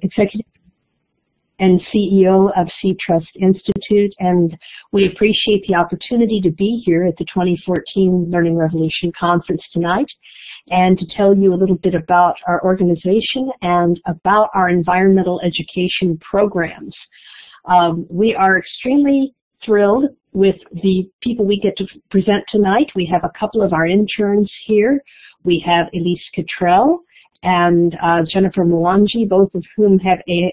Executive and CEO of Sea Trust Institute, and we appreciate the opportunity to be here at the 2014 Learning Revolution Conference tonight and to tell you a little bit about our organization and about our environmental education programs. We are extremely thrilled with the people we get to present tonight. We have a couple of our interns here. We have Elise Cottrell and Jennifer Mwangi, both of whom have a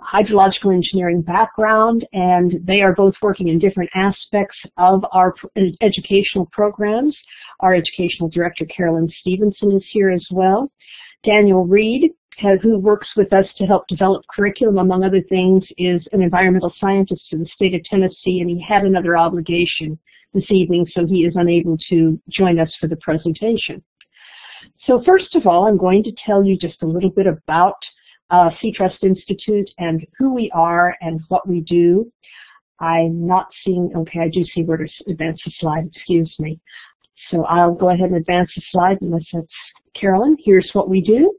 hydrological engineering background, and they are both working in different aspects of our educational programs. Our educational director, Carolyn Stevenson, is here as well. Daniel Reed, who works with us to help develop curriculum, among other things, is an environmental scientist in the state of Tennessee, and he had another obligation this evening, so he is unable to join us for the presentation. So first of all, I'm going to tell you just a little bit about Sea Trust Institute and who we are and what we do. I'm not seeing, okay, I do see where to advance the slide, excuse me. So I'll go ahead and advance the slide unless that's Carolyn. Here's what we do.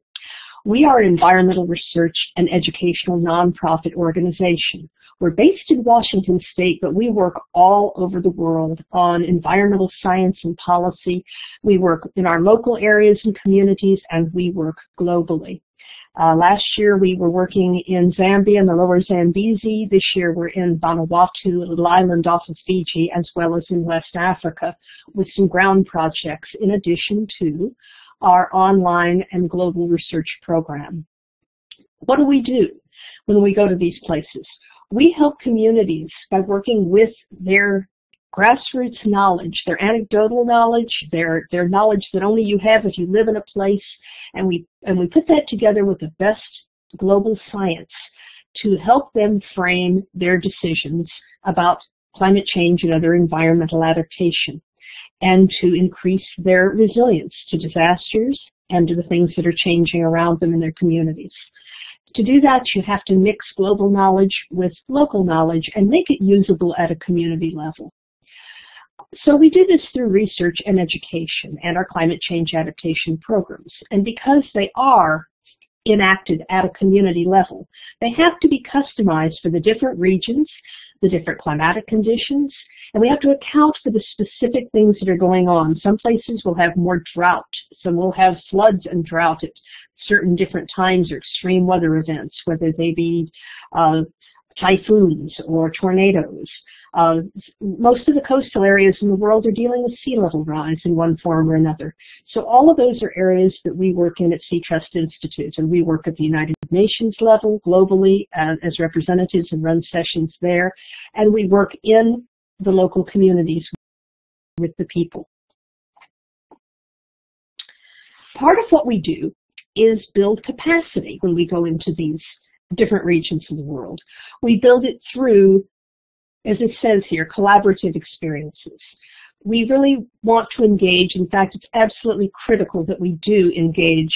We are an environmental research and educational nonprofit organization. We're based in Washington State, but we work all over the world on environmental science and policy. We work in our local areas and communities, and we work globally. Last year we were working in Zambia and the lower Zambezi. This year we're in Vanuatu, a little island off of Fiji, as well as in West Africa with some ground projects in addition to our online and global research program. What do we do when we go to these places? We help communities by working with their grassroots knowledge, their anecdotal knowledge, their knowledge that only you have if you live in a place, and we put that together with the best global science to help them frame their decisions about climate change and other environmental adaptation, and to increase their resilience to disasters and to the things that are changing around them in their communities. To do that, you have to mix global knowledge with local knowledge and make it usable at a community level. So we do this through research and education and our climate change adaptation programs. And because they are enacted at a community level, they have to be customized for the different regions, the different climatic conditions, and we have to account for the specific things that are going on. Some places will have more drought. Some will have floods and drought at certain different times or extreme weather events, whether they be typhoons or tornadoes. Most of the coastal areas in the world are dealing with sea level rise in one form or another. So all of those are areas that we work in at Sea Trust Institute, and we work at the United Nations level, globally, as representatives and run sessions there, and we work in the local communities with the people. Part of what we do is build capacity when we go into these different regions of the world. We build it through, as it says here, collaborative experiences. We really want to engage. In fact, it's absolutely critical that we do engage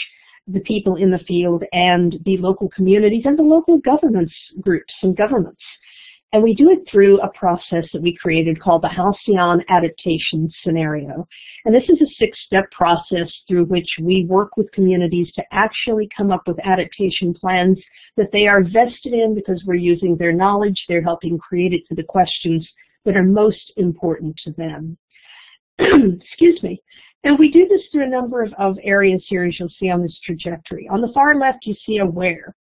the people in the field and the local communities and the local governments groups and governments. And we do it through a process that we created called the Halcyon Adaptation Scenario. And this is a 6-step process through which we work with communities to actually come up with adaptation plans that they are vested in because we're using their knowledge. They're helping create it to the questions that are most important to them. Excuse me. And we do this through a number of areas here, as you'll see on this trajectory. On the far left, you see AWARE.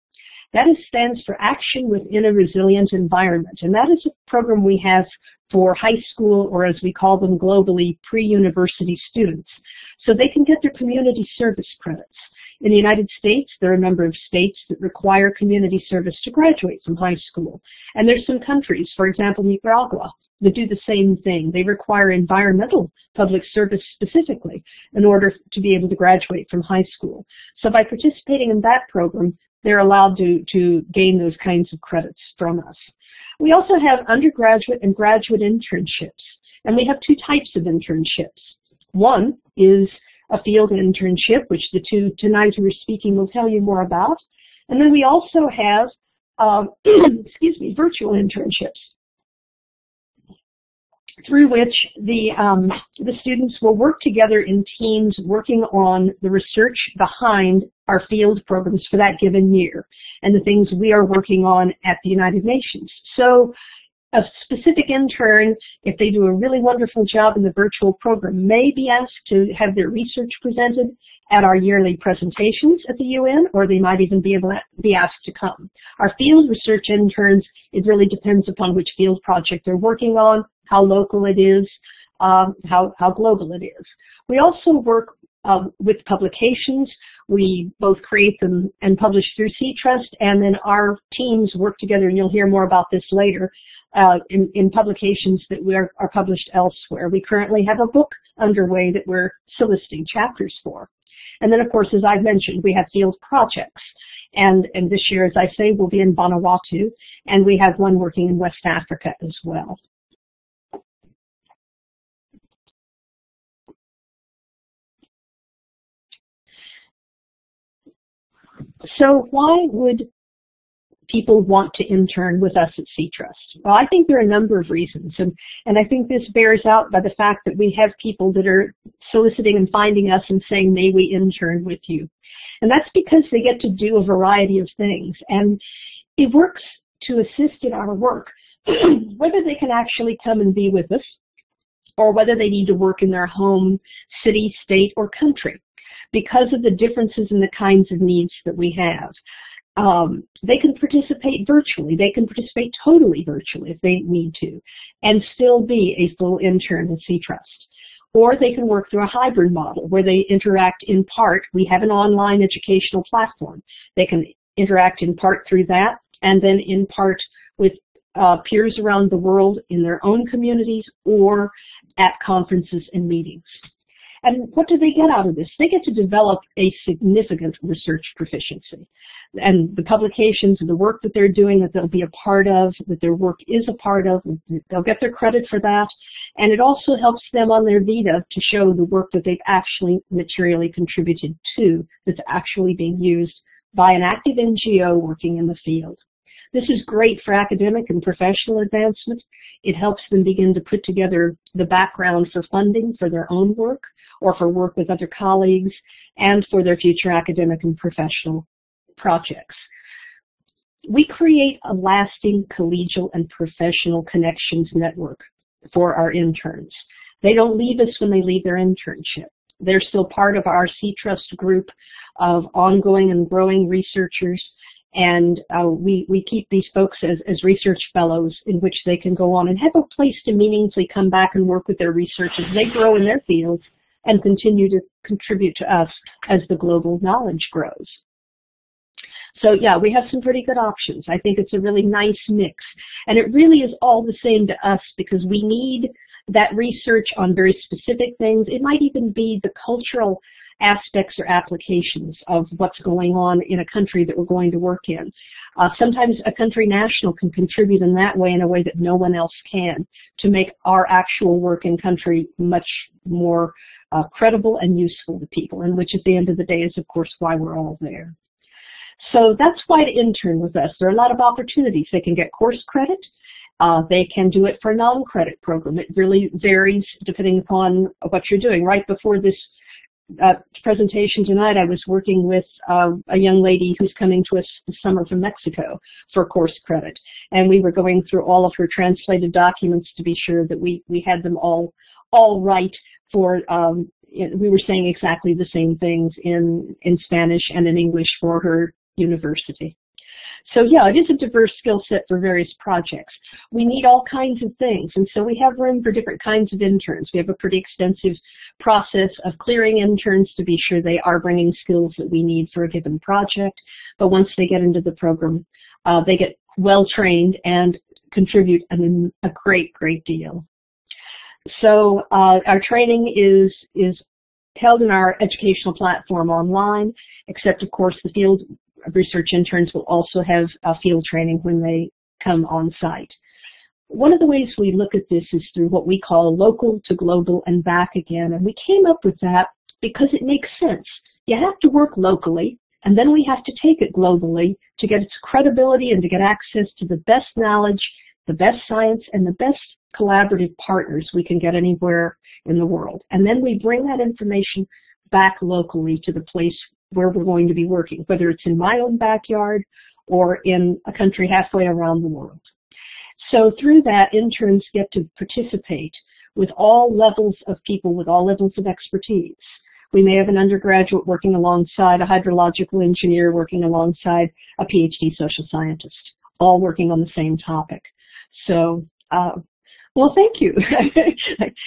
That stands for Action Within a Resilient Environment, and that is a program we have for high school, or as we call them globally, pre-university students, so they can get their community service credits. In the United States, there are a number of states that require community service to graduate from high school, and there's some countries, for example, Nicaragua, that do the same thing. They require environmental public service specifically in order to be able to graduate from high school. So by participating in that program, they're allowed to gain those kinds of credits from us. We also have undergraduate and graduate internships, and we have 2 types of internships. One is a field internship, which the 2 tonight who are speaking will tell you more about. And then we also have, virtual internships, through which the students will work together in teams working on the research behind our field programs for that given year and the things we are working on at the United Nations. So a specific intern, if they do a really wonderful job in the virtual program, may be asked to have their research presented at our yearly presentations at the UN, or they might even be asked to come. Our field research interns, it really depends upon which field project they're working on, how local it is, how global it is. We also work with publications. We both create them and publish through C-Trust, and then our teams work together, and you'll hear more about this later, in publications that are published elsewhere. We currently have a book underway that we're soliciting chapters for. And then, of course, as I've mentioned, we have field projects. And this year, as I say, we'll be in Vanuatu, and we have one working in West Africa as well. So why would people want to intern with us at C-Trust? Well, I think there are a number of reasons, and I think this bears out by the fact that we have people that are soliciting and finding us and saying, may we intern with you? And that's because they get to do a variety of things, and it works to assist in our work, whether they can actually come and be with us, or whether they need to work in their home city, state, or country. Because of the differences in the kinds of needs that we have. They can participate virtually. They can participate totally virtually if they need to, and still be a full intern with C-Trust. Or they can work through a hybrid model where they interact in part. We have an online educational platform. They can interact in part through that, and then in part with peers around the world in their own communities or at conferences and meetings. And what do they get out of this? They get to develop a significant research proficiency. And the publications and the work that they're doing, that they'll be a part of, that their work is a part of, they'll get their credit for that. And it also helps them on their vita to show the work that they've actually materially contributed to, that's actually being used by an active NGO working in the field. This is great for academic and professional advancement. It helps them begin to put together the background for funding for their own work or for work with other colleagues and for their future academic and professional projects. We create a lasting collegial and professional connections network for our interns. They don't leave us when they leave their internship. They're still part of our C-Trust group of ongoing and growing researchers. And we keep these folks as research fellows in which they can go on and have a place to meaningfully come back and work with their research as they grow in their fields and continue to contribute to us as the global knowledge grows. So yeah, we have some pretty good options. I think it's a really nice mix. And it really is all the same to us because we need that research on very specific things. It might even be the cultural aspects or applications of what's going on in a country that we're going to work in. Sometimes a country national can contribute in that way, in a way that no one else can, to make our actual work in country much more credible and useful to people, and which at the end of the day is, of course, why we're all there. So that's why to intern with us. There are a lot of opportunities. They can get course credit. They can do it for a non-credit program. It really varies depending upon what you're doing. Right before this presentation tonight, I was working with a young lady who's coming to us this summer from Mexico for course credit. And we were going through all of her translated documents to be sure that we had them all right for, we were saying exactly the same things in Spanish and in English for her university. So yeah, it is a diverse skill set for various projects. We need all kinds of things, and so we have room for different kinds of interns. We have a pretty extensive process of clearing interns to be sure they are bringing skills that we need for a given project. But once they get into the program, they get well trained and contribute a great deal. So our training is held in our educational platform online, except of course the field research interns will also have field training when they come on site. One of the ways we look at this is through what we call local to global and back again, and we came up with that because it makes sense. You have to work locally, and then we have to take it globally to get its credibility and to get access to the best knowledge, the best science, and the best collaborative partners we can get anywhere in the world. And then we bring that information back locally to the place where we're going to be working, whether it's in my own backyard or in a country halfway around the world. So through that, interns get to participate with all levels of people, with all levels of expertise. We may have an undergraduate working alongside a hydrological engineer, working alongside a PhD social scientist, all working on the same topic. So, well, thank you.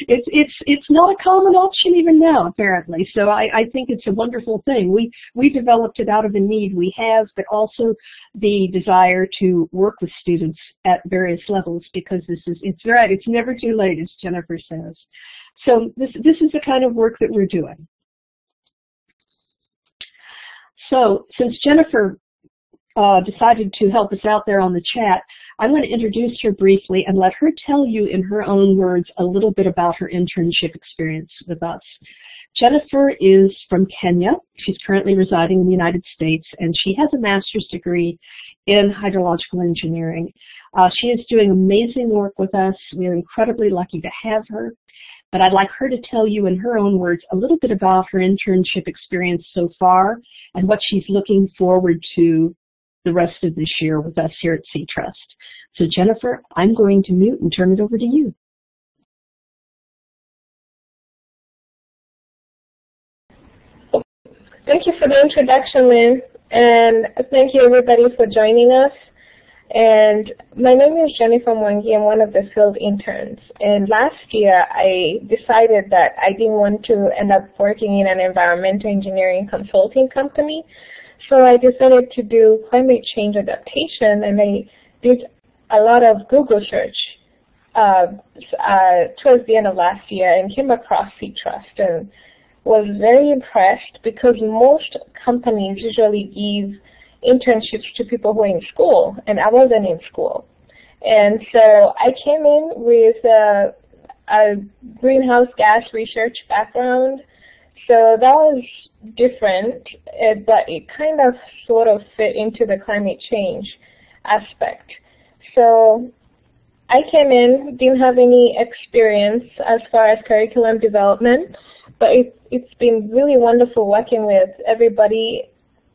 It's not a common option even now, apparently. So I think it's a wonderful thing. We developed it out of a need we have, but also the desire to work with students at various levels, because it's right. It's never too late, as Jennifer says. So this is the kind of work that we're doing. So since Jennifer decided to help us out there on the chat, I'm going to introduce her briefly and let her tell you in her own words a little bit about her internship experience with us. Jennifer is from Kenya. She's currently residing in the United States, and she has a master's degree in hydrological engineering. She is doing amazing work with us. We are incredibly lucky to have her. But I'd like her to tell you in her own words a little bit about her internship experience so far and what she's looking forward to the rest of this year with us here at C-Trust. So Jennifer, I'm going to mute and turn it over to you. Thank you for the introduction, Lynn, and thank you everybody for joining us. And my name is Jennifer Mwangi. I'm one of the field interns. And last year, I decided that I didn't want to end up working in an environmental engineering consulting company. So I decided to do climate change adaptation, and I did a lot of Google search towards the end of last year and came across C-Trust and was very impressed, because most companies usually give internships to people who are in school, and I wasn't in school. And so I came in with a greenhouse gas research background. So that was different, but it kind of sort of fit into the climate change aspect. So I came in, didn't have any experience as far as curriculum development, but it's been really wonderful working with everybody,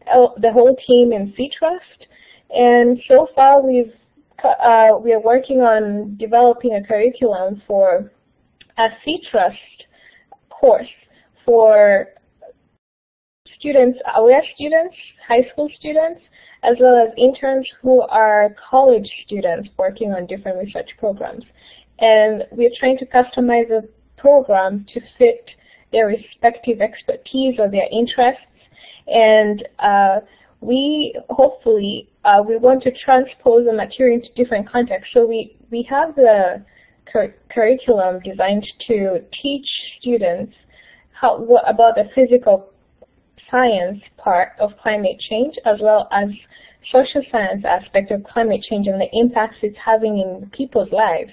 the whole team in C-Trust. And so far we are working on developing a curriculum for a C-Trust course for students, aware students, high school students, as well as interns who are college students working on different research programs. And we're trying to customize the program to fit their respective expertise or their interests. And we hopefully, we want to transpose the material into different contexts. So we have the curriculum designed to teach students about the physical science part of climate change, as well as social science aspect of climate change and the impacts it's having in people's lives,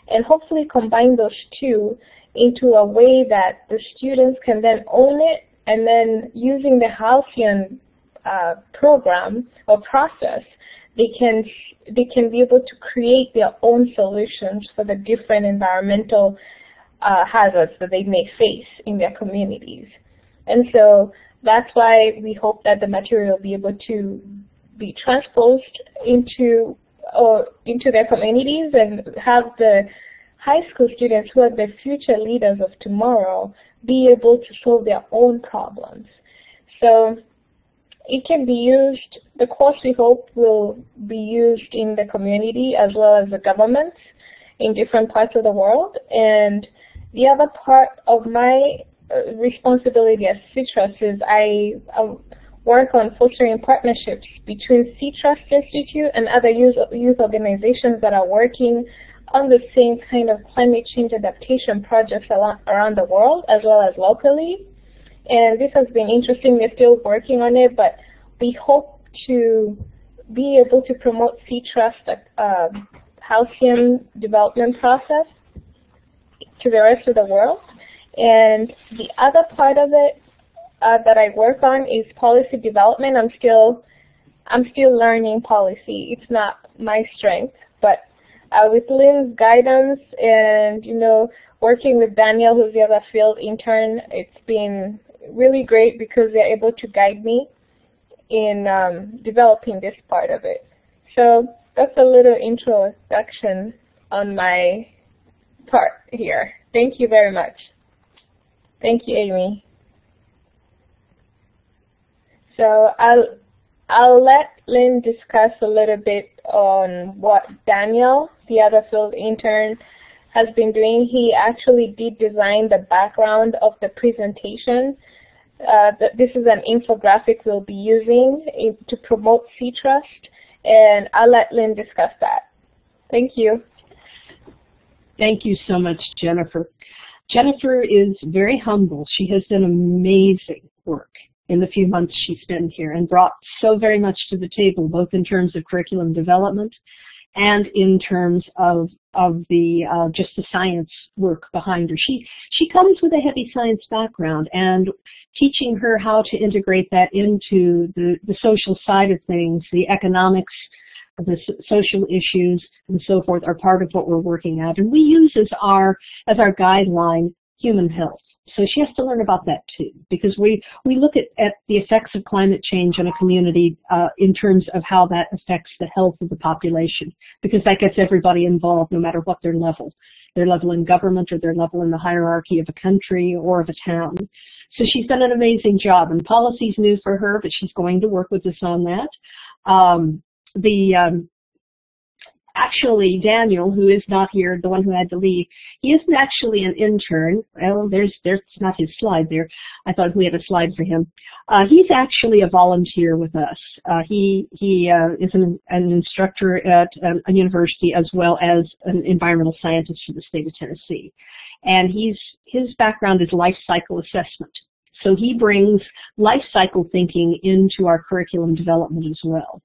and hopefully combine those two into a way that the students can then own it, and then using the Halcyon program or process, they can be able to create their own solutions for the different environmental hazards that they may face in their communities. And so that's why we hope that the material will be able to be transposed into their communities, and have the high school students, who are the future leaders of tomorrow, be able to solve their own problems. So it can be used, the course we hope will be used in the community as well as the governments in different parts of the world. And the other part of my responsibility as C-Trust is I work on fostering partnerships between C-Trust Institute and other youth organizations that are working on the same kind of climate change adaptation projects around the world, as well as locally. And this has been interesting. We're still working on it, but we hope to be able to promote C-Trust Halcyon development process to the rest of the world. And the other part of it that I work on is policy development. I'm still learning policy. It's not my strength, but with Lynn's guidance and working with Daniel, who's the other field intern, it's been really great because they're able to guide me in developing this part of it. So that's a little introduction on my part here. Thank you very much. Thank you, Amy. So I'll let Lynn discuss a little bit on what Daniel, the other field intern, has been doing. He actually did design the background of the presentation. This is an infographic we'll be using to promote C-Trust, and I'll let Lynn discuss that. Thank you. Thank you so much, Jennifer. Jennifer is very humble. She has done amazing work in the few months she's been here and brought so very much to the table, both in terms of curriculum development and in terms of the just the science work behind her. She comes with a heavy science background, and teaching her how to integrate that into the social side of things, the economics, the social issues, and so forth are part of what we're working at. And we use as our guideline human health. So she has to learn about that too, because we look at the effects of climate change on a community in terms of how that affects the health of the population, because that gets everybody involved no matter what their level in government or their level in the hierarchy of a country or of a town. So she's done an amazing job, and policy's new for her, but she's going to work with us on that. Actually, Daniel, who is not here, the one who had to leave, he isn't actually an intern. Well, there's not his slide there. I thought we had a slide for him. He's actually a volunteer with us. He is an instructor at a university as well as an environmental scientist for the state of Tennessee. And his background is life cycle assessment. So he brings life cycle thinking into our curriculum development as well.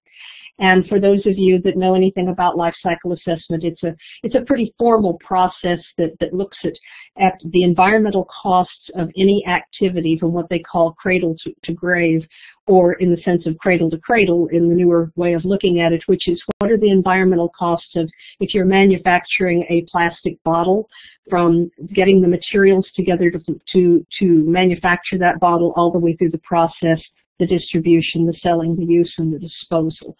And for those of you that know anything about life cycle assessment, it's a pretty formal process that looks at the environmental costs of any activity from what they call cradle to grave, or in the sense of cradle to cradle in the newer way of looking at it, which is what are the environmental costs of if you're manufacturing a plastic bottle, from getting the materials together to manufacture that bottle all the way through the process, the distribution, the selling, the use, and the disposal.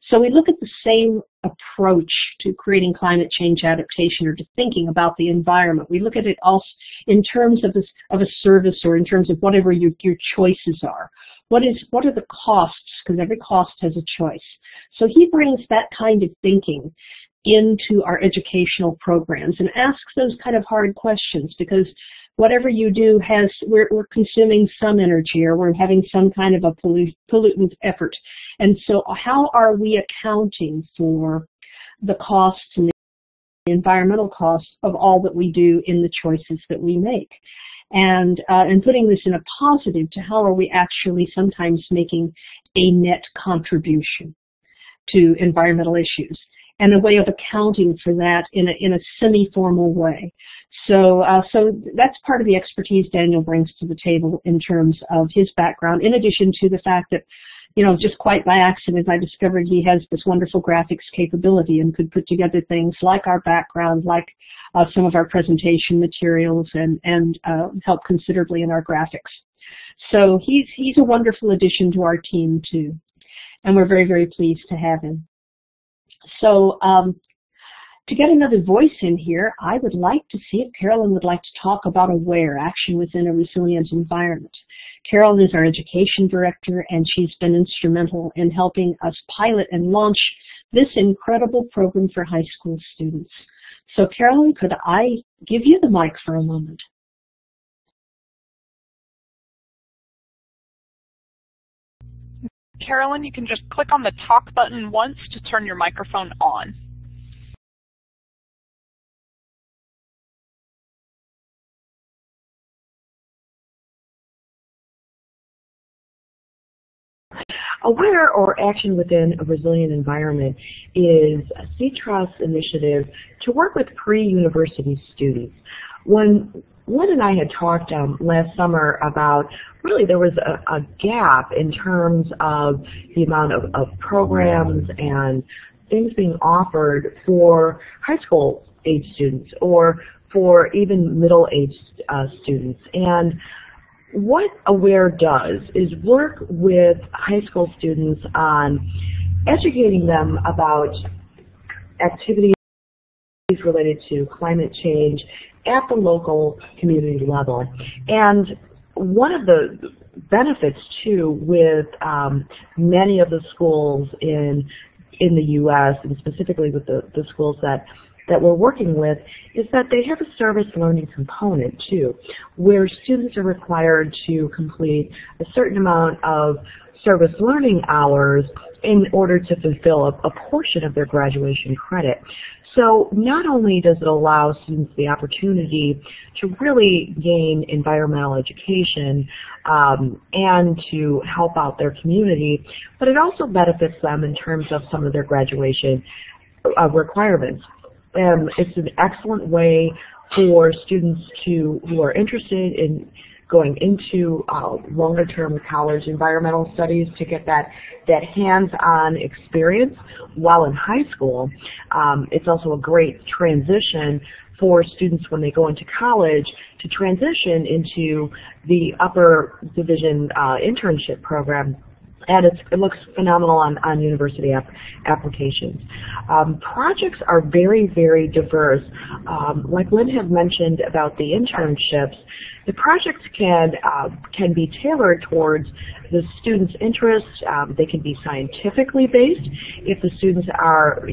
So we look at the same approach to creating climate change adaptation, or to thinking about the environment. We look at it also in terms of a service, or in terms of whatever your choices are. What are the costs? Because every cost has a choice. So he brings that kind of thinking into our educational programs and asks those kind of hard questions, because whatever you do we're consuming some energy, or we're having some kind of a pollutant effort. And so how are we accounting for the costs and the environmental costs of all that we do in the choices that we make? And putting this in a positive to how are we actually sometimes making a net contribution to environmental issues, and a way of accounting for that in a semi-formal way. So that's part of the expertise Daniel brings to the table in terms of his background, in addition to the fact that, just quite by accident, I discovered he has this wonderful graphics capability and could put together things like our background, like some of our presentation materials, and help considerably in our graphics. So he's a wonderful addition to our team too, and we're very, very pleased to have him. So to get another voice in here, I would like to see if Carolyn would like to talk about AWARE, Action Within a Resilient Environment. Carolyn is our education director, and she's been instrumental in helping us pilot and launch this incredible program for high school students. So Carolyn, could I give you the mic for a moment? Carolyn, you can just click on the talk button once to turn your microphone on. AWARE, or Action Within a Resilient Environment, is a C-Trust initiative to work with pre-university students. When Lynn and I had talked last summer about really there was a gap in terms of the amount of programs and things being offered for high school age students, or for even middle-aged students. And what AWARE does is work with high school students on educating them about activities related to climate change at the local community level. And one of the benefits too with many of the schools in the U.S. and specifically with the schools that we're working with is that they have a service learning component too, where students are required to complete a certain amount of service learning hours in order to fulfill a portion of their graduation credit. So not only does it allow students the opportunity to really gain environmental education and to help out their community, but it also benefits them in terms of some of their graduation requirements. It's an excellent way for students who are interested in going into longer-term college environmental studies to get that hands-on experience while in high school. It's also a great transition for students when they go into college to transition into the upper division internship program. And it looks phenomenal on university applications. Projects are very, very diverse. Like Lynn had mentioned about the internships, the projects can be tailored towards the students' interests. They can be scientifically based if the students are,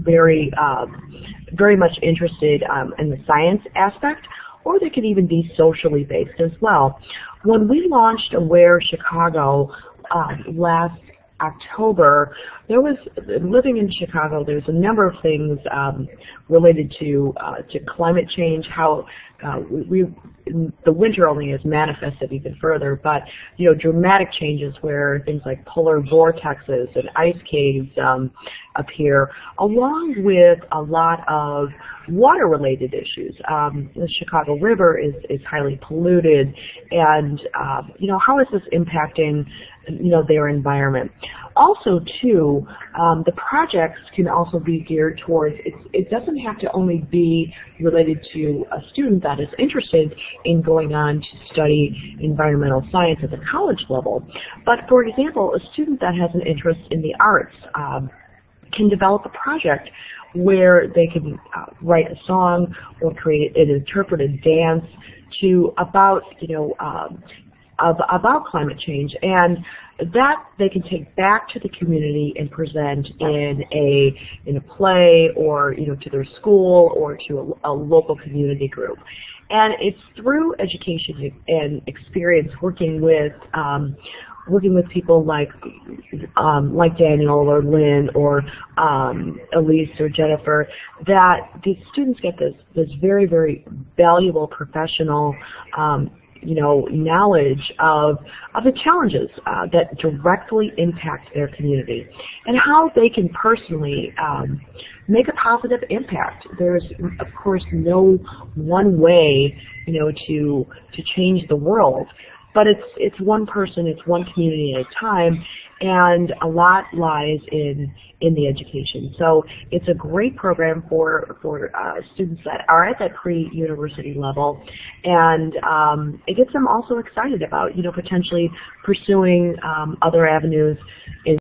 very much interested in the science aspect, or they can even be socially based as well. When we launched AWARE Chicago last October, living in Chicago, there's a number of things related to climate change, how the winter only has manifested even further, but dramatic changes where things like polar vortexes and ice caves appear, along with a lot of water-related issues. The Chicago River is highly polluted, and how is this impacting their environment? Also, too, the projects can also be geared towards, it doesn't have to only be related to a student that is interested in going on to study environmental science at the college level. But, for example, a student that has an interest in the arts can develop a project where they can write a song or create an interpreted dance about climate change, and that they can take back to the community and present in a play or to their school or to a local community group. And it's through education and experience working with people like Daniel or Lynn or Elise or Jennifer, that these students get this very, very valuable professional knowledge of the challenges that directly impact their community and how they can personally make a positive impact. There's, of course, no one way, to change the world. But it's one person, it's one community at a time, and a lot lies in the education. So it's a great program for students that are at that pre-university level, and it gets them also excited about potentially pursuing other avenues in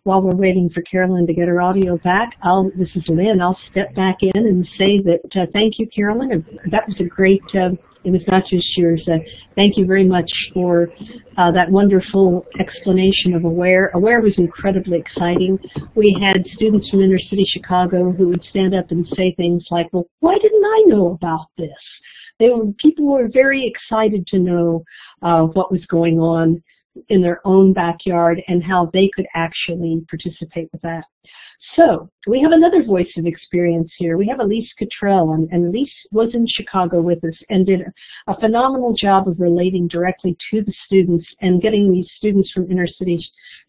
While we're waiting for Carolyn to get her audio back, this is Lynn. I'll step back in and say that thank you, Carolyn. That was a great, it was not just yours. Thank you very much for that wonderful explanation of AWARE. AWARE was incredibly exciting. We had students from inner city Chicago who would stand up and say things like, well, why didn't I know about this? People were very excited to know what was going on in their own backyard and how they could actually participate with that. So we have another voice of experience here. We have Elise Cottrell, and Elise was in Chicago with us and did a phenomenal job of relating directly to the students and getting these students from inner city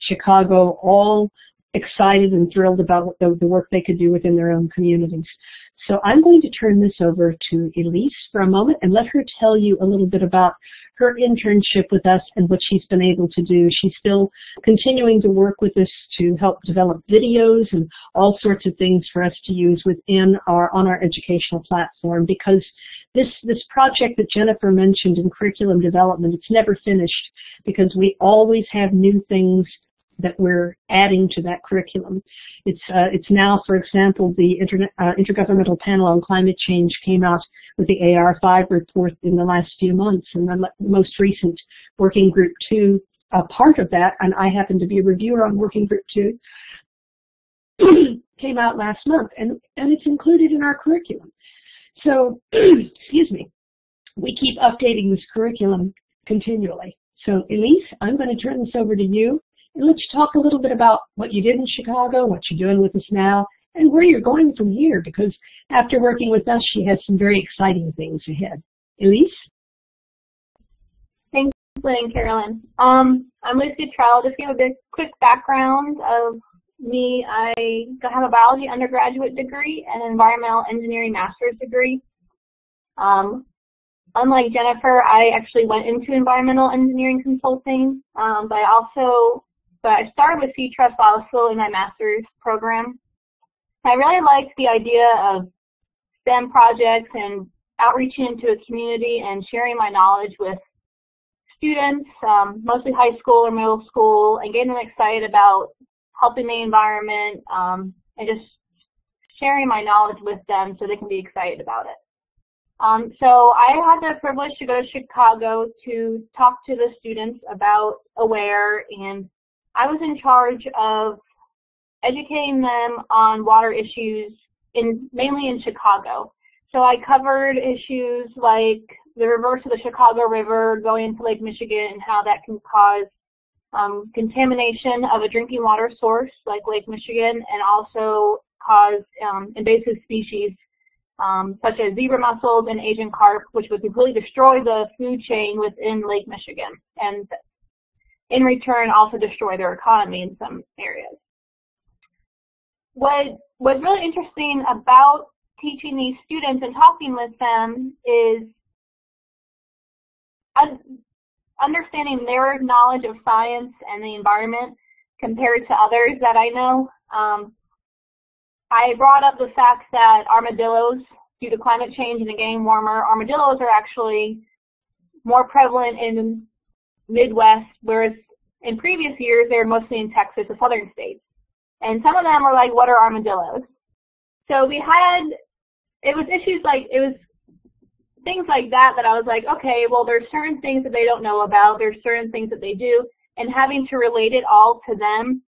Chicago all excited and thrilled about the work they could do within their own communities. So I'm going to turn this over to Elise for a moment and let her tell you a little bit about her internship with us and what she's been able to do. She's still continuing to work with us to help develop videos and all sorts of things for us to use on our educational platform, because this project that Jennifer mentioned in curriculum development, it's never finished because we always have new things that we're adding to that curriculum. It's now, for example, the Intergovernmental Panel on Climate Change came out with the AR5 report in the last few months, and the most recent Working Group 2, part of that, and I happen to be a reviewer on Working Group 2, came out last month, and it's included in our curriculum. So, excuse me, we keep updating this curriculum continually. So, Elise, I'm going to turn this over to you. And let's talk a little bit about what you did in Chicago, what you're doing with us now, and where you're going from here, because after working with us, she has some very exciting things ahead. Elise? Thanks, Lynn and Carolyn. I'm Elise Guttrell. Just give a big, quick background of me. I have a biology undergraduate degree and an environmental engineering master's degree. Unlike Jennifer, I actually went into environmental engineering consulting, but I started with C-Trust while I was still in my master's program. I really liked the idea of STEM projects and outreaching into a community and sharing my knowledge with students, mostly high school or middle school, and getting them excited about helping the environment and just sharing my knowledge with them so they can be excited about it. So I had the privilege to go to Chicago to talk to the students about AWARE, and I was in charge of educating them on water issues mainly in Chicago. So I covered issues like the reverse of the Chicago River going into Lake Michigan and how that can cause contamination of a drinking water source like Lake Michigan, and also cause invasive species such as zebra mussels and Asian carp, which would completely destroy the food chain within Lake Michigan, and in return also destroy their economy in some areas. What was really interesting about teaching these students and talking with them is understanding their knowledge of science and the environment compared to others that I know. I brought up the fact that armadillos, due to climate change and it getting warmer, armadillos are actually more prevalent in the Midwest, whereas in previous years they were mostly in Texas, the southern states. And some of them were like, what are armadillos? So we had, it was things like that I was like, okay, well, there's certain things that they don't know about, there's certain things that they do, and having to relate it all to them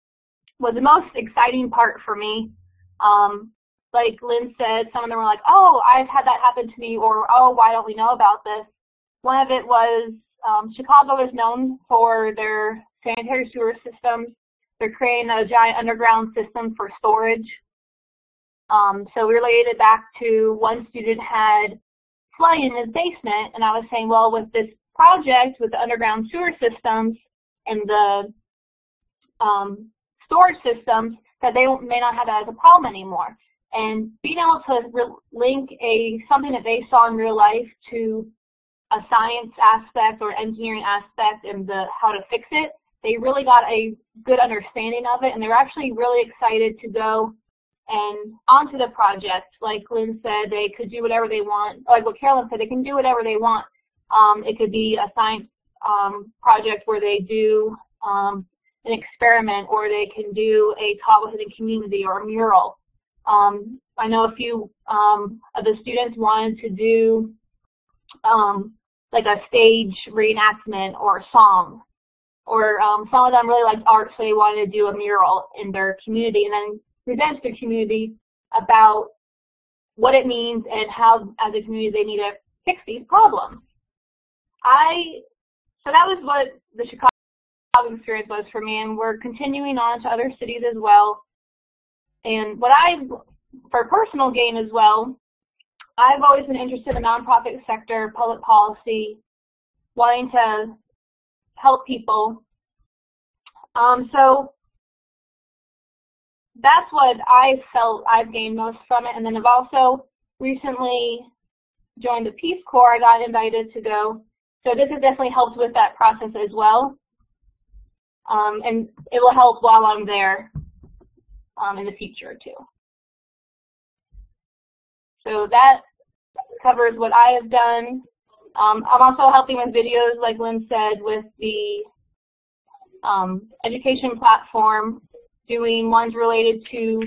was the most exciting part for me. Like Lynn said, some of them were like, oh, I've had that happen to me, or, oh, why don't we know about this? One of it was Chicago is known for their sanitary sewer systems. They're creating a giant underground system for storage. So we related back to one student had flooding in his basement, and I was saying, well, with this project, with the underground sewer systems and the storage systems, that they may not have that as a problem anymore. And being able to link something that they saw in real life to a science aspect or engineering aspect and how to fix it, they really got a good understanding of it, and they were actually really excited to go and onto the project. Like Lynn said, they could do whatever they want. Like what Carolyn said, they can do whatever they want. It could be a science project where they do an experiment, or they can do a talk within a community or a mural. I know a few of the students wanted to do like a stage reenactment or a song, or some of them really liked art, so they wanted to do a mural in their community and then present to the community about what it means and how, as a community, they need to fix these problems. So that was what the Chicago experience was for me, and we're continuing on to other cities as well. And for personal gain as well, I've always been interested in the nonprofit sector, public policy, wanting to help people. So that's what I felt I've gained most from it. And then I've also recently joined the Peace Corps. I got invited to go. So this has definitely helped with that process as well. And it will help while I'm there in the future too. So that covers what I have done. I'm also helping with videos, like Lynn said, with the education platform, doing ones related to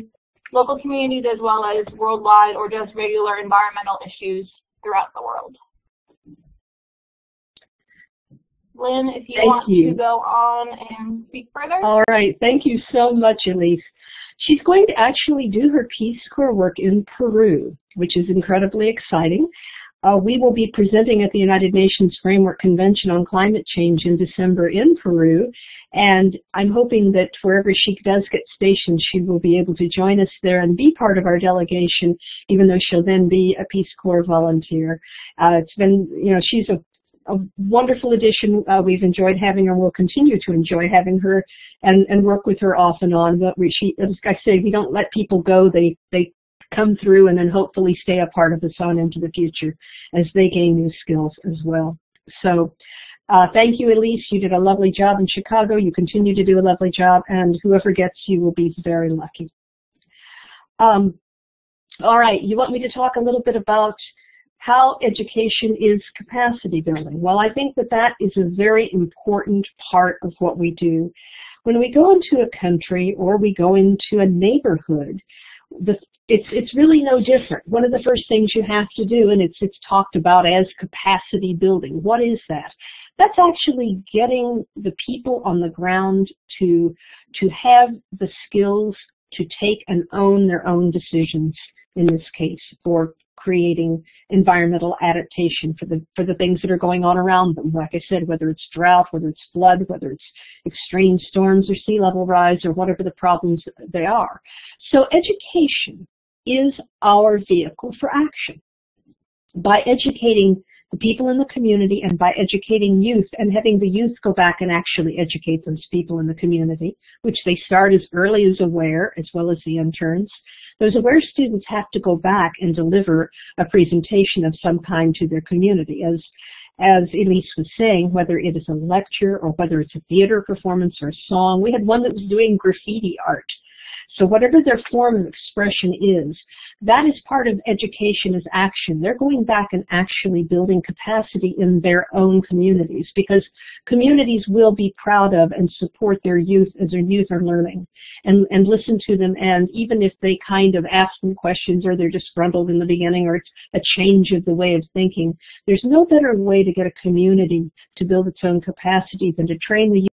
local communities as well as worldwide or just regular environmental issues throughout the world. Lynn, if you want to go on and speak further. All right. Thank you so much, Elise. She's going to actually do her Peace Corps work in Peru, which is incredibly exciting. We will be presenting at the United Nations Framework Convention on Climate Change in December in Peru, and I'm hoping that wherever she does get stationed, she will be able to join us there and be part of our delegation, even though she'll then be a Peace Corps volunteer. It's been, she's a wonderful addition. We've enjoyed having her, and we'll continue to enjoy having her and work with her off and on. But as I say, we don't let people go. They come through and then hopefully stay a part of us on into the future as they gain new skills as well. So thank you, Elise. You did a lovely job in Chicago. You continue to do a lovely job, and whoever gets you will be very lucky. All right, you want me to talk a little bit about how education is capacity building? Well, I think that is a very important part of what we do. When we go into a country or we go into a neighborhood, it's really no different. One of the first things you have to do, and it's talked about as capacity building. What is that? That's actually getting the people on the ground to have the skills to take and own their own decisions, in this case, for creating environmental adaptation for the things that are going on around them. Like I said, whether it's drought, whether it's flood, whether it's extreme storms or sea level rise or whatever the problems they are. So education is our vehicle for action. By educating the people in the community and by educating youth and having the youth go back and actually educate those people in the community, which they start as early as AWARE as well as the interns. Those AWARE students have to go back and deliver a presentation of some kind to their community. As Elise was saying, whether it is a lecture or whether it's a theater performance or a song. We had one that was doing graffiti art. So whatever their form of expression is, that is part of education as action. They're going back and actually building capacity in their own communities, because communities will be proud of and support their youth as their youth are learning and listen to them. And even if they kind of ask them questions or they're disgruntled in the beginning or it's a change of the way of thinking, there's no better way to get a community to build its own capacity than to train the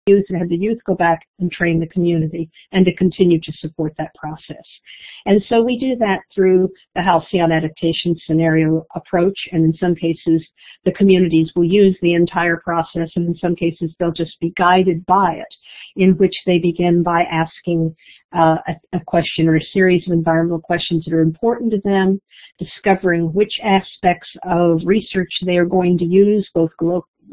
youth and have the youth go back and train the community and to continue to support that process. And so we do that through the Halcyon adaptation scenario approach, and in some cases the communities will use the entire process, and in some cases they'll just be guided by it, in which they begin by asking a question or a series of environmental questions that are important to them, discovering which aspects of research they are going to use, both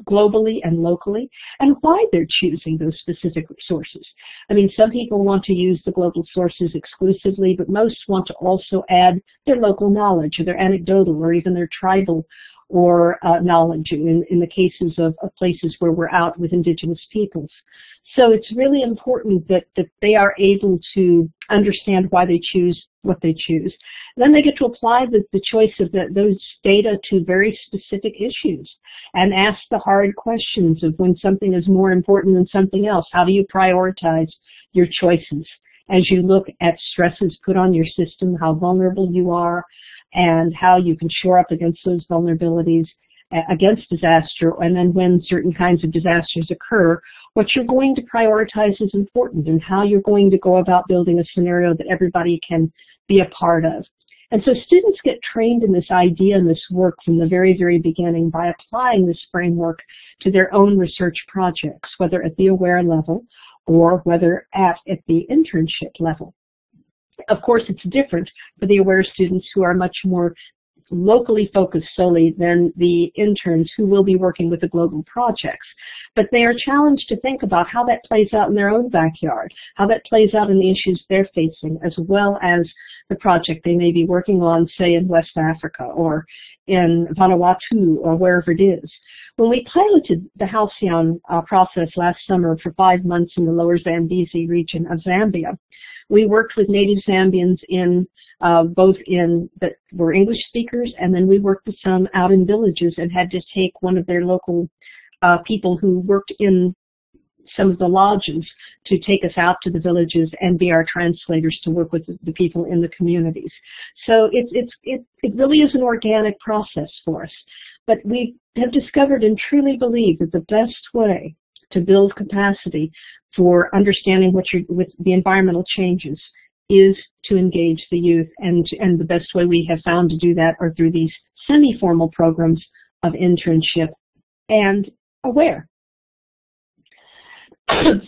globally and locally, and why they're choosing those specific sources. I mean, some people want to use the global sources exclusively, but most want to also add their local knowledge or their anecdotal or even their tribal or knowledge in the cases of places where we're out with indigenous peoples. So it's really important that they are able to understand why they choose what they choose. Then they get to apply the choice of those data to very specific issues and ask the hard questions of when something is more important than something else. How do you prioritize your choices as you look at stresses put on your system, how vulnerable you are, and how you can shore up against those vulnerabilities, against disaster, and then when certain kinds of disasters occur, what you're going to prioritize is important and how you're going to go about building a scenario that everybody can be a part of. And so students get trained in this idea and this work from the very, very beginning by applying this framework to their own research projects, whether at the AWARE level or whether at the internship level. Of course, it's different for the AWARE students who are much more locally focused solely than the interns who will be working with the global projects. But they are challenged to think about how that plays out in their own backyard, how that plays out in the issues they're facing, as well as the project they may be working on, say, in West Africa or in Vanuatu or wherever it is. When we piloted the Halcyon process last summer for 5 months in the lower Zambezi region of Zambia, we worked with native Zambians in both in that were English speakers, and then we worked with some out in villages and had to take one of their local people who worked in some of the lodges to take us out to the villages and be our translators to work with the people in the communities. So it really is an organic process for us. But we have discovered and truly believe that the best way to build capacity for understanding with the environmental changes is to engage the youth, and the best way we have found to do that are through these semi-formal programs of internship and AWARE.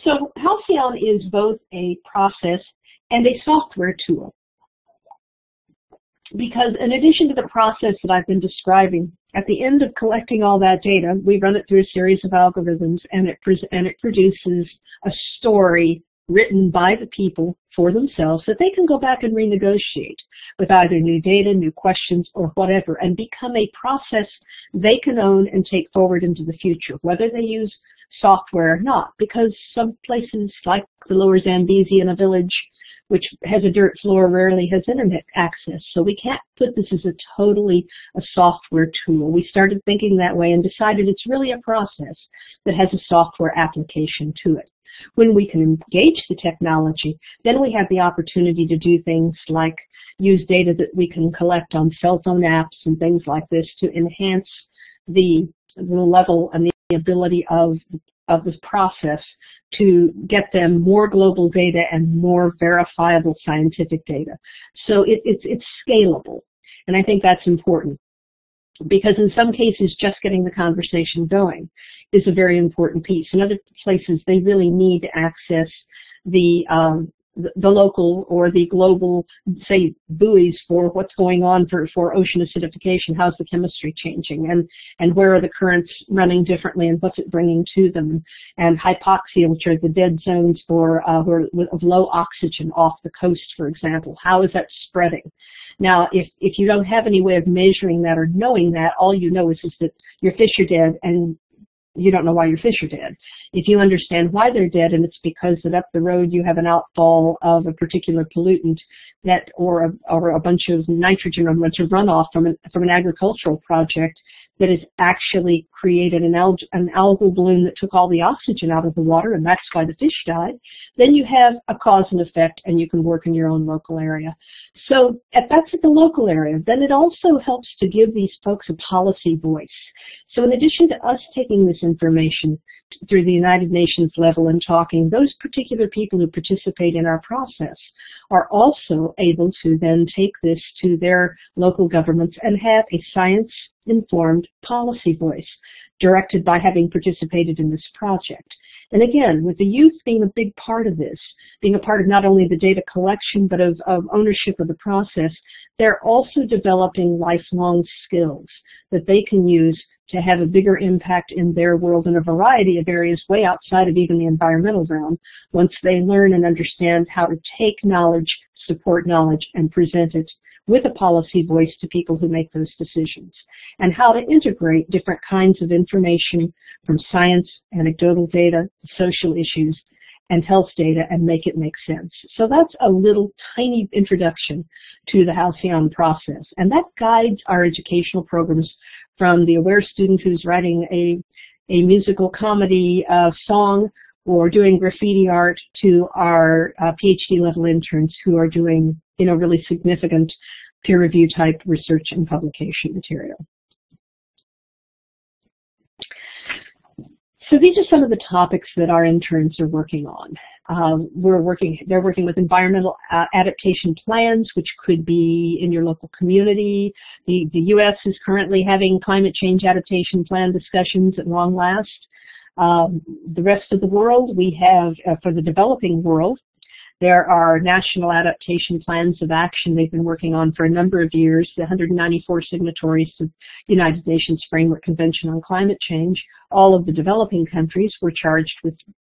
So Halcyon is both a process and a software tool, because in addition to the process that I've been describing, at the end of collecting all that data, we run it through a series of algorithms, and it produces a story written by the people for themselves that they can go back and renegotiate with either new data, new questions, or whatever, and become a process they can own and take forward into the future, whether they use software or not, because some places like the lower Zambezi in a village which has a dirt floor rarely has internet access. So we can't put this as a totally a software tool. We started thinking that way and decided it's really a process that has a software application to it. When we can engage the technology, then we have the opportunity to do things like use data that we can collect on cell phone apps and things like this to enhance the level and the ability of this process to get them more global data and more verifiable scientific data. So it's scalable, and I think that's important, because in some cases just getting the conversation going is a very important piece. In other places they really need to access the local or the global, say, buoys for what's going on for ocean acidification. How's the chemistry changing, and where are the currents running differently, and what's it bringing to them? And hypoxia, which are the dead zones of low oxygen off the coast, for example. How is that spreading? Now, if you don't have any way of measuring that or knowing that, all you know is that your fish are dead, and you don't know why your fish are dead. If you understand why they're dead, and it's because that up the road you have an outfall of a particular pollutant that, or a bunch of nitrogen, or a bunch of runoff from an agricultural project that has actually created an algal bloom that took all the oxygen out of the water, and that's why the fish died, then you have a cause and effect, and you can work in your own local area. So that's at the local area. Then it also helps to give these folks a policy voice. So in addition to us taking this information through the United Nations level and talking, those particular people who participate in our process are also able to then take this to their local governments and have a science-informed policy voice directed by having participated in this project. And again, with the youth being a big part of this, being a part of not only the data collection but of ownership of the process, they're also developing lifelong skills that they can use to have a bigger impact in their world in a variety of areas way outside of even the environmental realm, once they learn and understand how to take knowledge, support knowledge, and present it with a policy voice to people who make those decisions, and how to integrate different kinds of information from science, anecdotal data, social issues, and health data, and make it make sense. So that's a little tiny introduction to the Halcyon process, and that guides our educational programs from the AWARE student who's writing a musical comedy song or doing graffiti art to our PhD level interns who are doing, really significant peer review type research and publication material. So these are some of the topics that our interns are working on. They're working with environmental adaptation plans, which could be in your local community. The U.S. is currently having climate change adaptation plan discussions at long last. The rest of the world, we have, for the developing world, There are national adaptation plans of action they've been working on for a number of years. The 194 signatories to the United Nations Framework Convention on Climate Change, all of the developing countries were charged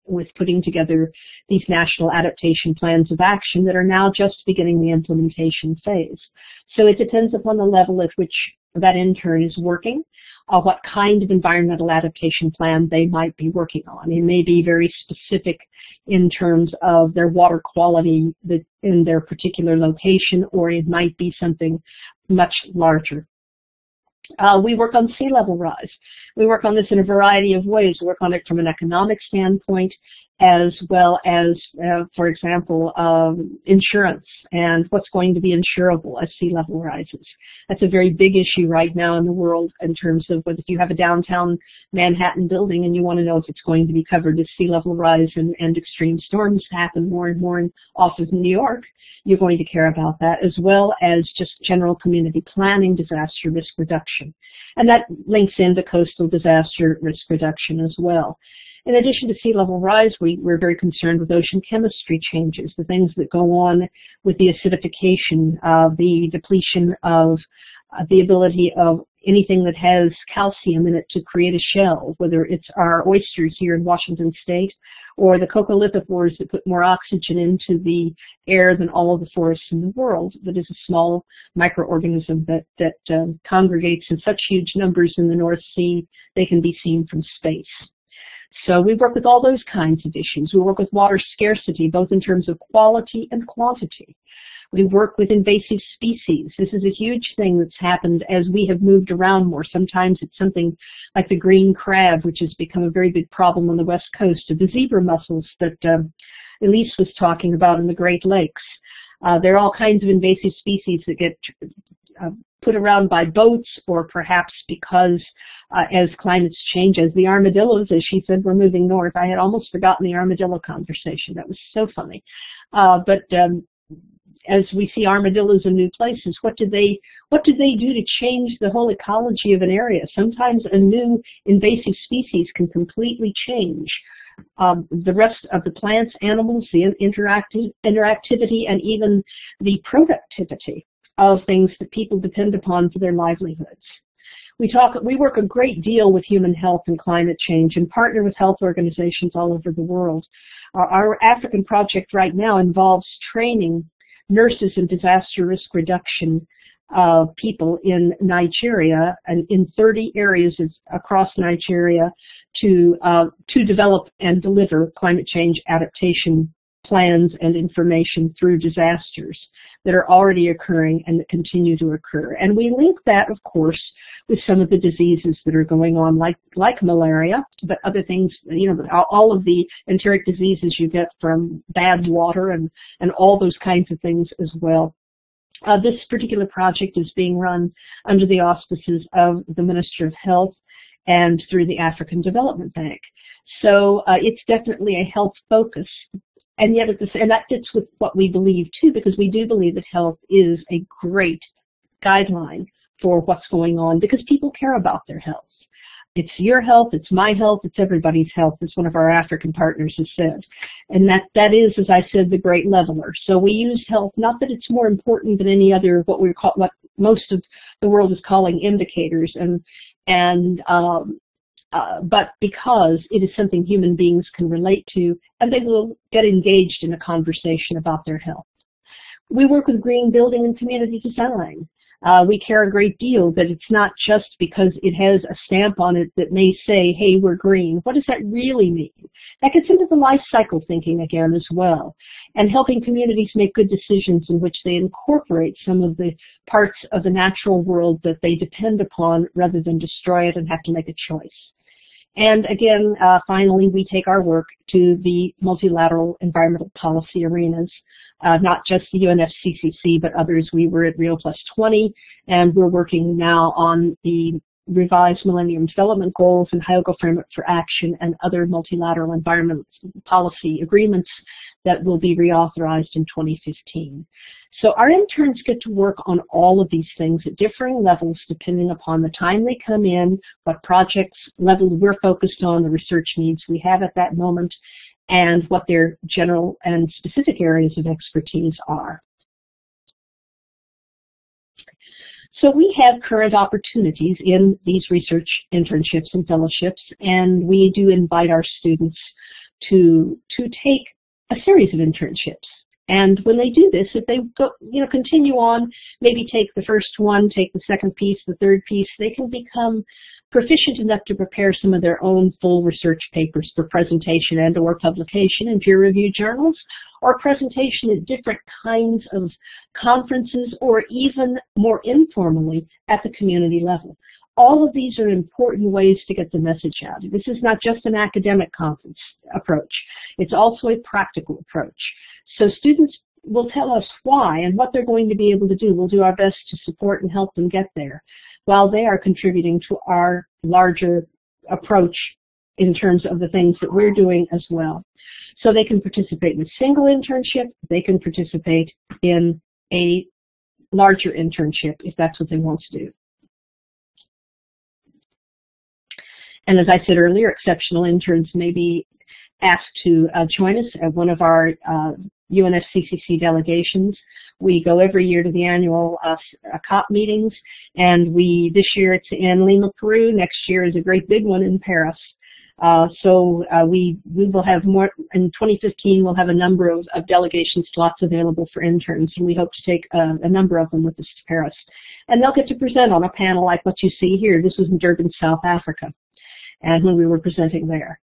with putting together these national adaptation plans of action that are now just beginning the implementation phase. So it depends upon the level at which that intern is working, what kind of environmental adaptation plan they might be working on. It may be very specific in terms of their water quality in their particular location, or it might be something much larger. We work on sea level rise. We work on this in a variety of ways. We work on it from an economic standpoint, as well as, for example, insurance and what's going to be insurable as sea level rises. That's a very big issue right now in the world in terms of if you have a downtown Manhattan building and you want to know if it's going to be covered as sea level rise and extreme storms happen more and more off of New York, you're going to care about that, as well as just general community planning, disaster risk reduction. And that links into coastal disaster risk reduction as well. In addition to sea level rise, we're very concerned with ocean chemistry changes, the things that go on with the acidification, the depletion of the ability of anything that has calcium in it to create a shell, whether it's our oysters here in Washington State or the coccolithophores that put more oxygen into the air than all of the forests in the world. That is a small microorganism that congregates in such huge numbers in the North Sea they can be seen from space. So we work with all those kinds of issues. We work with water scarcity, both in terms of quality and quantity. We work with invasive species. This is a huge thing that's happened as we have moved around more. Sometimes it's something like the green crab, which has become a very big problem on the West Coast, or the zebra mussels that Elise was talking about in the Great Lakes. There are all kinds of invasive species that get put around by boats, or perhaps because as climates change, as the armadillos, as she said, we're moving north. I had almost forgotten the armadillo conversation. That was so funny. But as we see armadillos in new places, what do they do to change the whole ecology of an area? Sometimes a new invasive species can completely change the rest of the plants, animals, the interactivity, and even the productivity of things that people depend upon for their livelihoods. We work a great deal with human health and climate change and partner with health organizations all over the world. Our African project right now involves training nurses in disaster risk reduction people in Nigeria and in 30 areas across Nigeria to develop and deliver climate change adaptation plans and information through disasters that are already occurring and that continue to occur. And we link that, of course, with some of the diseases that are going on, like malaria, but other things, all of the enteric diseases you get from bad water and all those kinds of things as well. This particular project is being run under the auspices of the Minister of Health and through the African Development Bank. So it's definitely a health focus. And yet, and that fits with what we believe too, because we do believe that health is a great guideline for what's going on, because people care about their health. It's your health, it's my health, it's everybody's health, as one of our African partners has said. And that is, as I said, the great leveler. So we use health, not that it's more important than any other what most of the world is calling indicators, but because it is something human beings can relate to, and they will get engaged in a conversation about their health. We work with green building and community design. We care a great deal that it's not just because it has a stamp on it that may say, hey, we're green. What does that really mean? That gets into the life cycle thinking again as well, and helping communities make good decisions in which they incorporate some of the parts of the natural world that they depend upon rather than destroy it and have to make a choice. And again, finally, we take our work to the multilateral environmental policy arenas, not just the UNFCCC, but others. We were at Rio+20, and we're working now on the revised Millennium Development Goals and Hyogo Framework for Action and other multilateral environmental policy agreements that will be reauthorized in 2015. So our interns get to work on all of these things at differing levels depending upon the time they come in, what projects level we're focused on, the research needs we have at that moment, and what their general and specific areas of expertise are. So we have current opportunities in these research internships and fellowships, and we do invite our students to take a series of internships. And when they do this, if they go, continue on, maybe take the first one, take the second piece, the third piece, they can become proficient enough to prepare some of their own full research papers for presentation and or publication in peer-reviewed journals, or presentation at different kinds of conferences, or even more informally at the community level. All of these are important ways to get the message out. This is not just an academic conference approach. It's also a practical approach. So students will tell us why and what they're going to be able to do. We'll do our best to support and help them get there, while they are contributing to our larger approach in terms of the things that we're doing as well. So they can participate in a single internship. They can participate in a larger internship if that's what they want to do. And as I said earlier, exceptional interns may be asked to join us at one of our UNFCCC delegations. We go every year to the annual COP meetings, and this year it's in Lima, Peru. Next year is a great big one in Paris. We will have more. In 2015, we'll have a number of delegation slots available for interns, and we hope to take a number of them with us to Paris. And they'll get to present on a panel like what you see here. This was in Durban, South Africa, and when we were presenting there.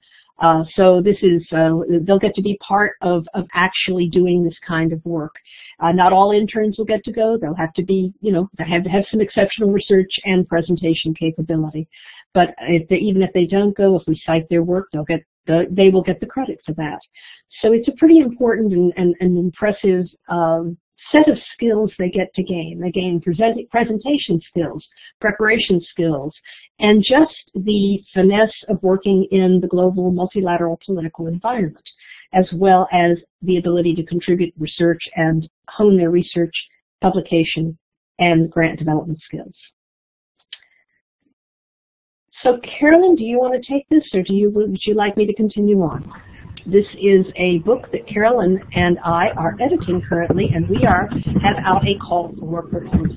So this is, they'll get to be part of actually doing this kind of work. Not all interns will get to go. They'll have to be, they have to have some exceptional research and presentation capability. But even if they don't go, if we cite their work, they will get the credit for that. So it's a pretty important and impressive set of skills they get to gain. They gain presentation skills, preparation skills, and just the finesse of working in the global multilateral political environment, as well as the ability to contribute research and hone their research, publication, and grant development skills. So Carolyn, do you want to take this, or would you like me to continue on? This is a book that Carolyn and I are editing currently, and we have out a call for proposals.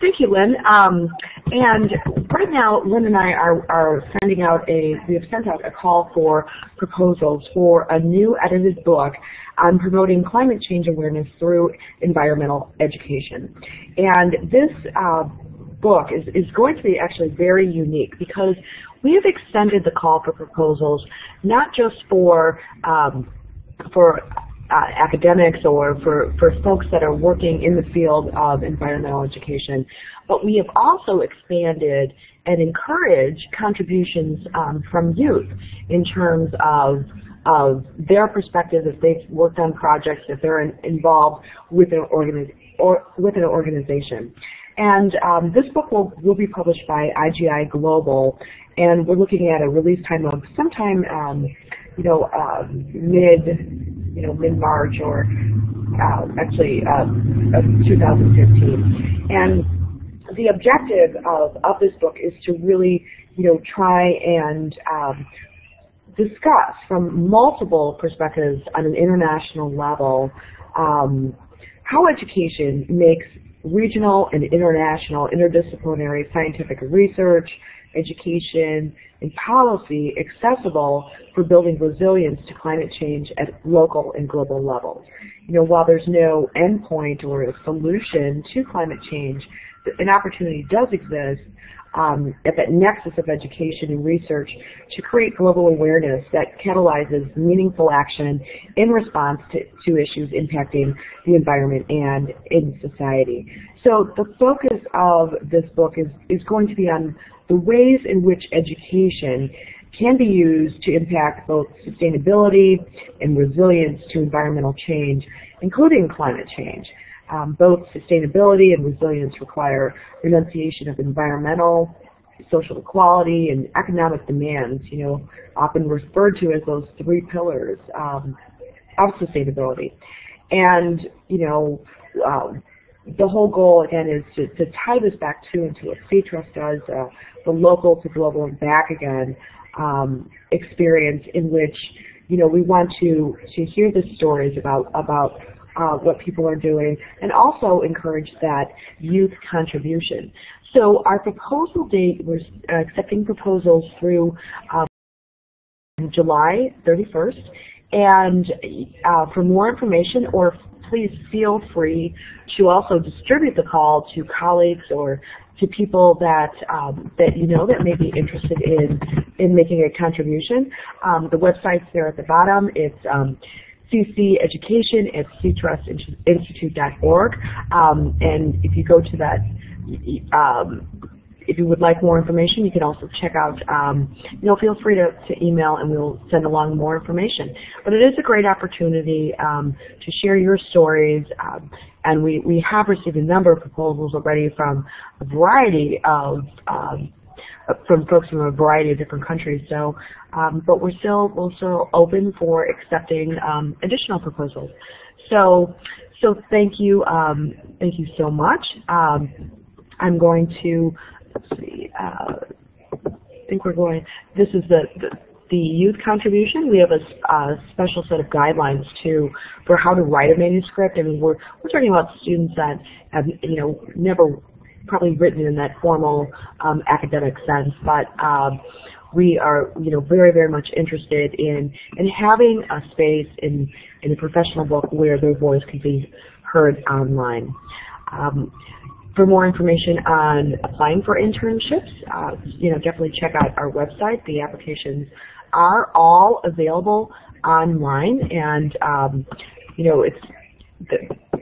Thank you, Lynn. And right now, Lynn and I are sending out we have sent out a call for proposals for a new edited book on promoting climate change awareness through environmental education. And this book is going to be actually very unique, because we have extended the call for proposals not just for academics or for folks that are working in the field of environmental education, but we have also expanded and encouraged contributions from youth in terms of their perspective, if they've worked on projects, if they're involved with an organization. And this book will be published by IGI Global, and we're looking at a release time of sometime, mid-March or actually 2015. And the objective of this book is to really, try and discuss from multiple perspectives on an international level how education makes regional and international interdisciplinary scientific research, education, and policy accessible for building resilience to climate change at local and global levels. While there's no endpoint or a solution to climate change, an opportunity does exist at that nexus of education and research to create global awareness that catalyzes meaningful action in response to issues impacting the environment and in society. So the focus of this book is going to be on the ways in which education can be used to impact both sustainability and resilience to environmental change, including climate change. Both sustainability and resilience require renunciation of environmental, social equality, and economic demands, often referred to as those three pillars of sustainability. And, the whole goal, again, is to tie this back into what C-Trust does, the local to global and back again, experience in which, we want to hear the stories about what people are doing, and also encourage that youth contribution. So our proposal date, we're accepting proposals through July 31st, and for more information, or please feel free to also distribute the call to colleagues or to people that that may be interested in making a contribution. The website's there at the bottom. It's cceducation@ctrustinstitute.org, and if you go to that, if you would like more information, you can also check out, feel free to email and we'll send along more information. But it is a great opportunity to share your stories, and we have received a number of proposals already from a variety of from folks from a variety of different countries. So, but we're still also open for accepting additional proposals. So thank you so much. I'm going to, let's see, I think we're going, this is the youth contribution. We have a special set of guidelines too for how to write a manuscript. I mean, we're talking about students that have, never probably written in that formal academic sense, but we are, very, very much interested in having a space in the professional book where their voice can be heard online. For more information on applying for internships, definitely check out our website. The applications are all available online, and the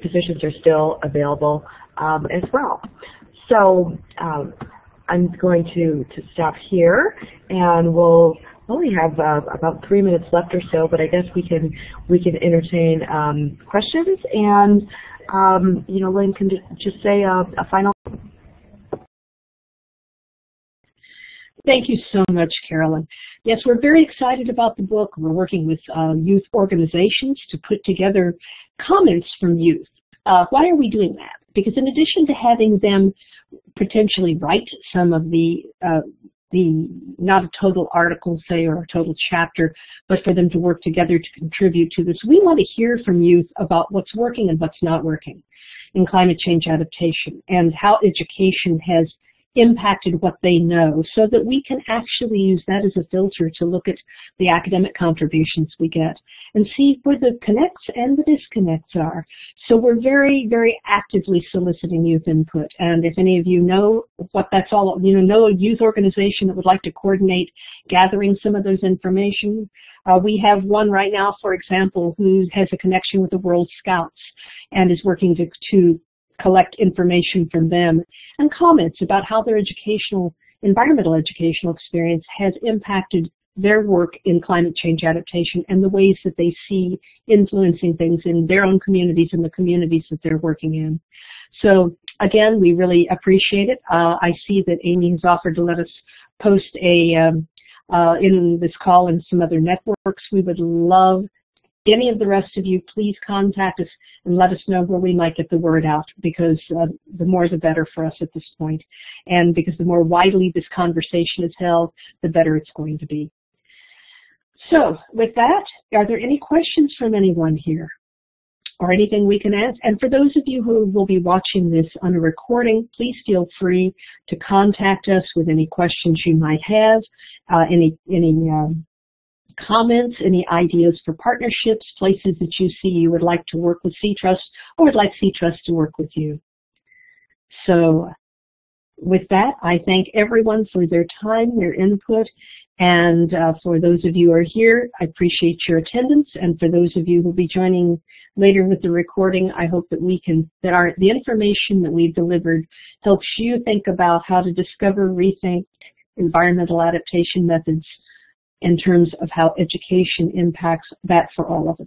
positions are still available as well. So I'm going to stop here, and we'll only have about 3 minutes left or so, but I guess we can entertain questions, and Lynn can just say a final. Thank you so much, Carolyn. Yes, we're very excited about the book. We're working with youth organizations to put together comments from youth. Why are we doing that? Because in addition to having them potentially write some of the not a total article, say, or a total chapter, but for them to work together to contribute to this, we want to hear from youth about what's working and what's not working in climate change adaptation, and how education has impacted what they know, so that we can actually use that as a filter to look at the academic contributions we get and see where the connects and the disconnects are. So we're very, very actively soliciting youth input, and if any of you know what that's all, know a youth organization that would like to coordinate gathering some of those information, we have one right now, for example, who has a connection with the World Scouts and is working to collect information from them and comments about how their environmental educational experience has impacted their work in climate change adaptation and the ways that they see influencing things in their own communities and the communities that they're working in. So again, we really appreciate it. I see that Amy has offered to let us post in this call and some other networks. We would love any of the rest of you, please contact us and let us know where we might get the word out, because the more the better for us at this point. And because the more widely this conversation is held, the better it's going to be. So with that, are there any questions from anyone here or anything we can ask? And for those of you who will be watching this on a recording, please feel free to contact us with any questions you might have, any comments, any ideas for partnerships, places that you see you would like to work with C-Trust or would like C-Trust to work with you. So with that, I thank everyone for their time, their input, and for those of you who are here, I appreciate your attendance, and for those of you who will be joining later with the recording, I hope that the information that we've delivered helps you think about how to discover, rethink environmental adaptation methods in terms of how education impacts that for all of us.